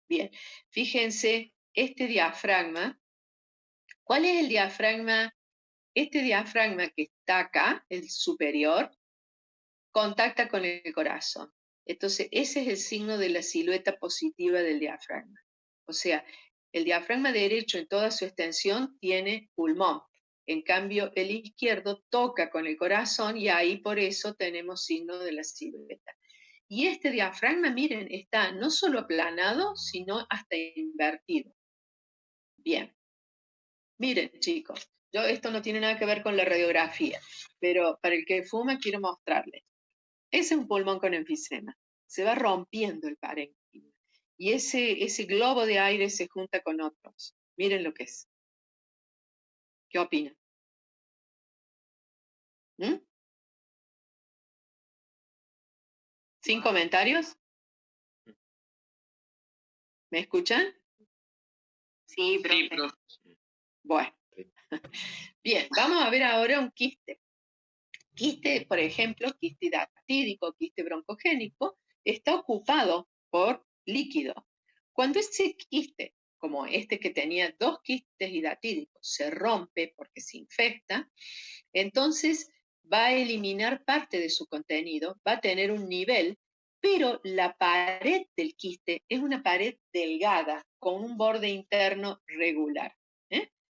Bien, fíjense, este diafragma, ¿cuál es el diafragma? Este diafragma que está acá, el superior, contacta con el corazón. Entonces, ese es el signo de la silueta positiva del diafragma. O sea, el diafragma derecho en toda su extensión tiene pulmón. En cambio, el izquierdo toca con el corazón y ahí por eso tenemos signo de la silueta. Y este diafragma, miren, está no solo aplanado, sino hasta invertido. Bien. Miren, chicos, esto no tiene nada que ver con la radiografía, pero para el que fuma quiero mostrarles. Ese es un pulmón con enfisema. Se va rompiendo el parénquima. Y ese globo de aire se junta con otros. Miren lo que es. ¿Qué opinan? ¿Mm? ¿Sin comentarios? ¿Me escuchan? Sí, Sí, profe. profe. Bueno. Bien, vamos a ver ahora un quiste. Quiste, por ejemplo, quiste hidatídico, quiste broncogénico, está ocupado por líquido. Cuando ese quiste, como este que tenía 2 quistes hidatídicos, se rompe porque se infecta, entonces va a eliminar parte de su contenido, va a tener un nivel, pero la pared del quiste es una pared delgada con un borde interno regular.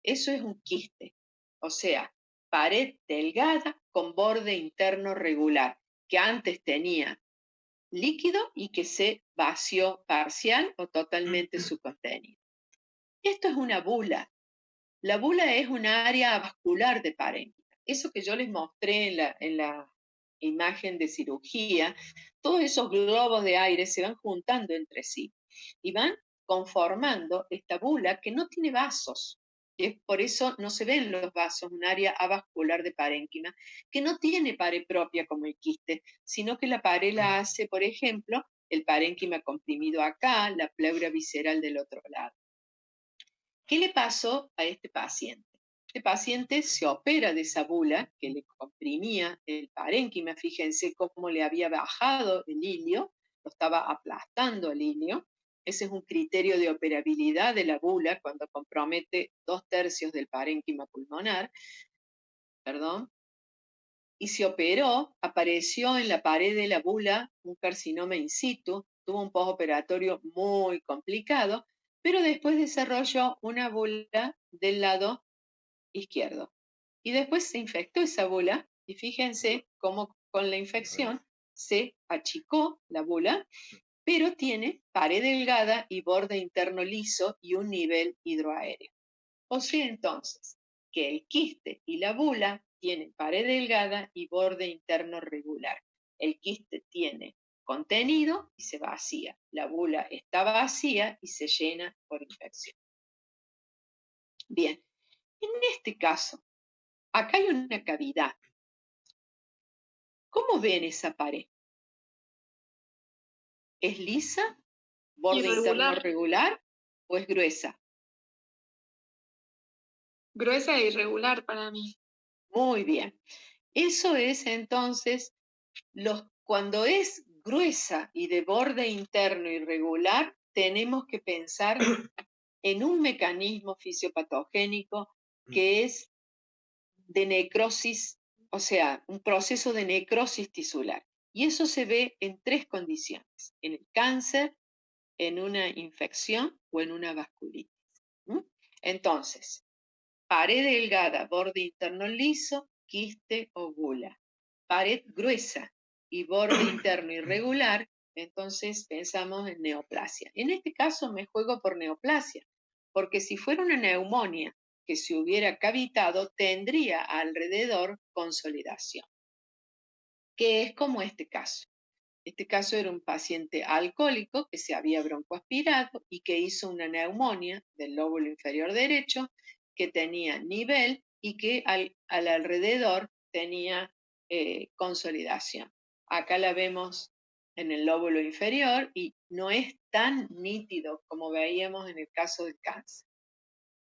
Eso es un quiste. O sea, pared delgada con borde interno regular, que antes tenía líquido y que se vació parcial o totalmente su contenido. Esto es una bula. La bula es un área vascular de parénquima. Eso que yo les mostré en la imagen de cirugía, todos esos globos de aire se van juntando entre sí y van conformando esta bula que no tiene vasos. Y por eso no se ven los vasos, un área avascular de parénquima, que no tiene pared propia como el quiste, sino que la pared la hace, por ejemplo, el parénquima comprimido acá, la pleura visceral del otro lado. ¿Qué le pasó a este paciente? Este paciente se opera de esa bula que le comprimía el parénquima, fíjense cómo le había bajado el ilio, lo estaba aplastando el ilio. Ese es un criterio de operabilidad de la bula cuando compromete 2/3 del parénquima pulmonar, perdón. Y se operó, apareció en la pared de la bula un carcinoma in situ, tuvo un postoperatorio muy complicado, pero después desarrolló una bula del lado izquierdo. Y después se infectó esa bula, y fíjense cómo con la infección se achicó la bula, pero tiene pared delgada y borde interno liso y un nivel hidroaéreo. O sea entonces que el quiste y la bula tienen pared delgada y borde interno regular. El quiste tiene contenido y se vacía. La bula está vacía y se llena por infección. Bien, en este caso, acá hay una cavidad. ¿Cómo ven esa pared? ¿Es lisa, borde interno regular o es gruesa? Gruesa e irregular para mí. Muy bien. Eso es entonces, cuando es gruesa y de borde interno irregular, tenemos que pensar en un mecanismo fisiopatogénico que es de necrosis, o sea, un proceso de necrosis tisular. Y eso se ve en 3 condiciones: en el cáncer, en una infección o en una vasculitis. Entonces, pared delgada, borde interno liso, quiste o bula. Pared gruesa y borde interno irregular, entonces pensamos en neoplasia. En este caso me juego por neoplasia, porque si fuera una neumonía que se hubiera cavitado, tendría alrededor consolidación, que es como este caso. Este caso era un paciente alcohólico que se había broncoaspirado y que hizo una neumonía del lóbulo inferior derecho, que tenía nivel y que al alrededor tenía consolidación. Acá la vemos en el lóbulo inferior y no es tan nítido como veíamos en el caso del cáncer.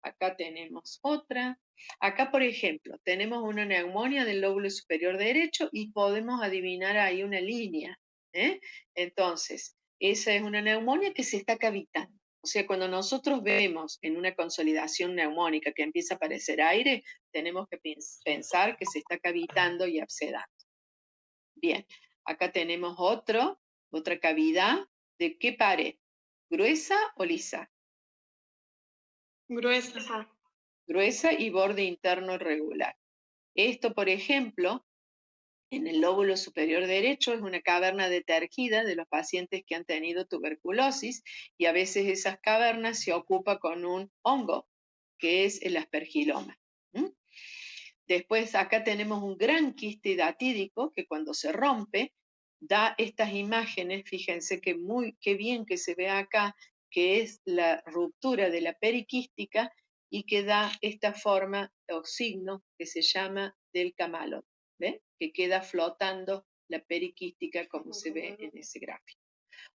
Acá tenemos otra. Acá, por ejemplo, tenemos una neumonía del lóbulo superior derecho y podemos adivinar ahí una línea. Entonces, esa es una neumonía que se está cavitando. O sea, cuando nosotros vemos en una consolidación neumónica que empieza a aparecer aire, tenemos que pensar que se está cavitando y abscedando. Bien, acá tenemos otra cavidad. ¿De qué pared? ¿Gruesa o lisa? Gruesa. Gruesa y borde interno irregular. Esto, por ejemplo, en el lóbulo superior derecho es una caverna detergida de los pacientes que han tenido tuberculosis y a veces esas cavernas se ocupa con un hongo, que es el aspergiloma. Después acá tenemos un gran quiste hidatídico que cuando se rompe da estas imágenes, fíjense qué bien que se ve acá, que es la ruptura de la periquística y que da esta forma o signo que se llama del camalote, ¿ven? Que queda flotando la periquística como se ve en ese gráfico.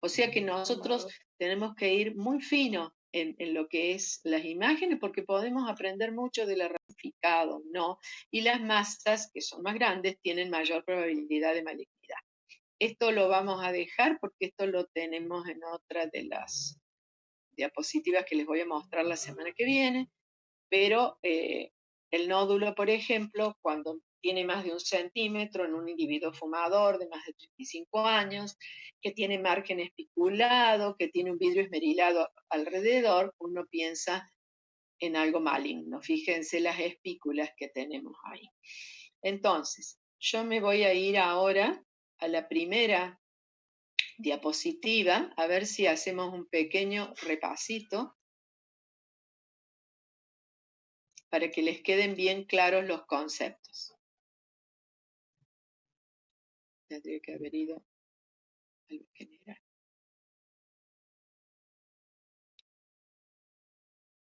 O sea que nosotros tenemos que ir muy fino en lo que es las imágenes porque podemos aprender mucho del ramificado, ¿no? Y las masas que son más grandes tienen mayor probabilidad de malignidad. Esto lo vamos a dejar porque esto lo tenemos en otra de las diapositivas que les voy a mostrar la semana que viene, pero el nódulo, por ejemplo, cuando tiene más de 1 centímetro en un individuo fumador de más de 35 años, que tiene margen espiculado, que tiene un vidrio esmerilado alrededor, uno piensa en algo maligno. Fíjense las espículas que tenemos ahí. Entonces, yo me voy a ir ahora a la primera diapositiva, a ver si hacemos un pequeño repasito para que les queden bien claros los conceptos. Tendría que haber ido a lo general.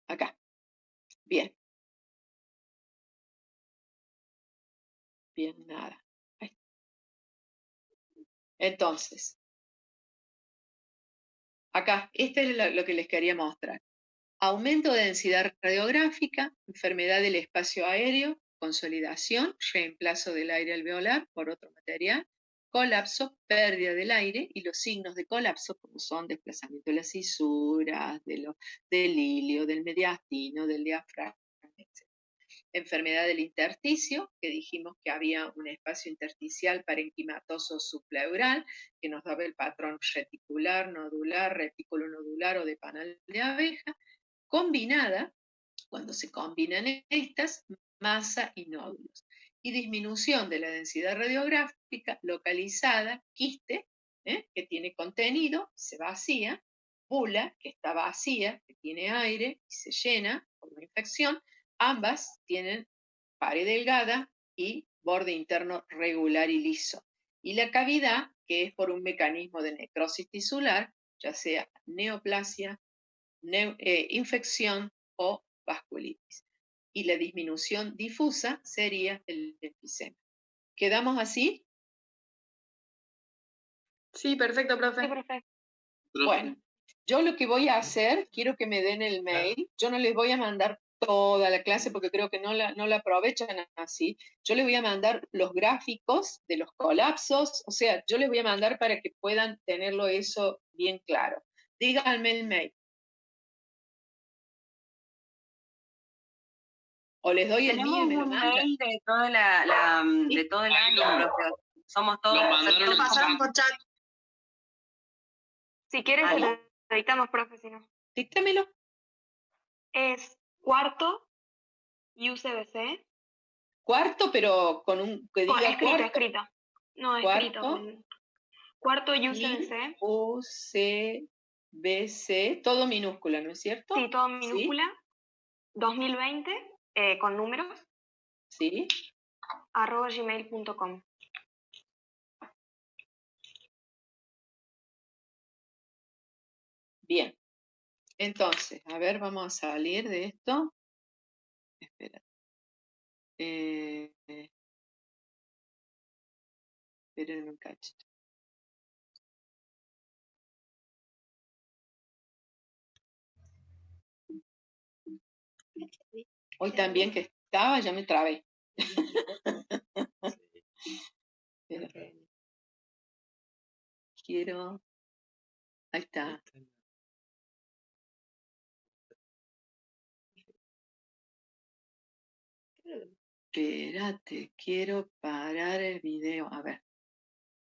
Acá. Bien. Bien, nada. Ahí. Entonces, acá, este es lo que les quería mostrar. Aumento de densidad radiográfica, enfermedad del espacio aéreo, consolidación, reemplazo del aire alveolar por otro material, colapso, pérdida del aire y los signos de colapso, como son desplazamiento de las cisuras, del ilio, del mediastino, del diafragma, etc. Enfermedad del intersticio, que dijimos que había un espacio intersticial parenquimatoso subpleural, que nos daba el patrón reticular, nodular, retículo nodular o de panal de abeja, combinada, cuando se combinan estas, masa y nódulos. Y disminución de la densidad radiográfica localizada, quiste, que tiene contenido, se vacía, bula, que está vacía, que tiene aire y se llena por una infección. Ambas tienen pared delgada y borde interno regular y liso. Y la cavidad, que es por un mecanismo de necrosis tisular, ya sea neoplasia, infección o vasculitis. Y la disminución difusa sería el enfisema. ¿Quedamos así? Sí, perfecto, profe. Sí, profe. Bueno, yo lo que voy a hacer, quiero que me den el mail. Yo no les voy a mandar toda la clase porque creo que no la aprovechan así. Yo les voy a mandar los gráficos de los colapsos, o sea, yo les voy a mandar para que puedan tenerlo eso bien claro. Díganme el mail. O les doy el mío y me lo mandan. Tenemos un mail de todo el año, profe. Somos todos. Lo pasaron por chat. Si quieres, se lo editamos, profe, si no. Díctamelo. Es cuarto UCBC. Cuarto, pero con un que diga Escrito, cuarto. escrito. No, escrito. Cuarto UCBC. UCBC, todo minúscula, ¿no es cierto? Sí, todo minúscula. ¿Sí? 2020, con números. Sí. @gmail.com. Bien. Entonces, a ver, vamos a salir de esto. Espera. Esperen un cachito. Hoy también que estaba, ya me trabé. Pero quiero... Ahí está. Espérate, quiero parar el video. A ver.